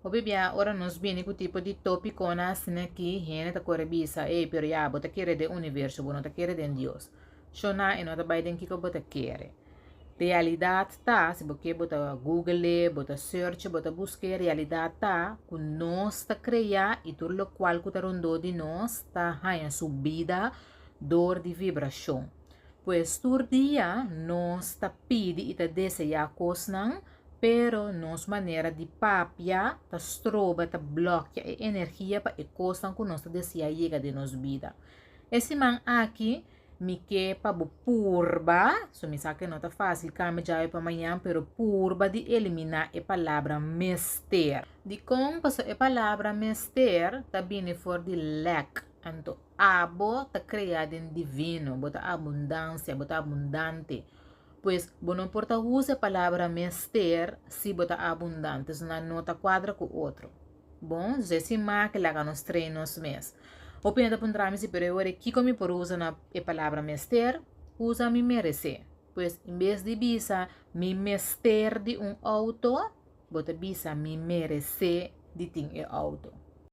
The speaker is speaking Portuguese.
Obibia, ora nos viene con tipo di tópico nasne ki hene ta kore bisa, pero ya, bota quiere de universo, bota quiere de Dios. Shona e nota baiden kiko bota quiere. Realidade tá, se você bota Google, bota search, bota buscar, realidade tá, que nós tá criar e tudo o qual que tá rondou de nós tá a subida dor de vibração. Pois todo dia nós tá pede e tá deseja coisas, pero nos maneira de papia tá stroba, tá bloqueia a energia para a coisa que nós tá deseja chegar de nos vida. Esse man aqui me que para purba, so me sabe que não tá fácil, cama já para amanhã, pero purba de eliminar a palavra mister. De como passou a palavra mister, tá vindo for de lack. Então, abo tá criado em divino, bota abundância, bota abundante. Pois, bom, não importa usar a palavra mister, se bota abundante, senão não tá quadra com o outro. Bom, já se marca lá nos treinos mesmo. Opina da puntrami si pero ore kiko mi por usa na e palavra mester, usa mi merece. Pues em vez de bisa mi mester de auto, bota bisa mi merece de ting e auto.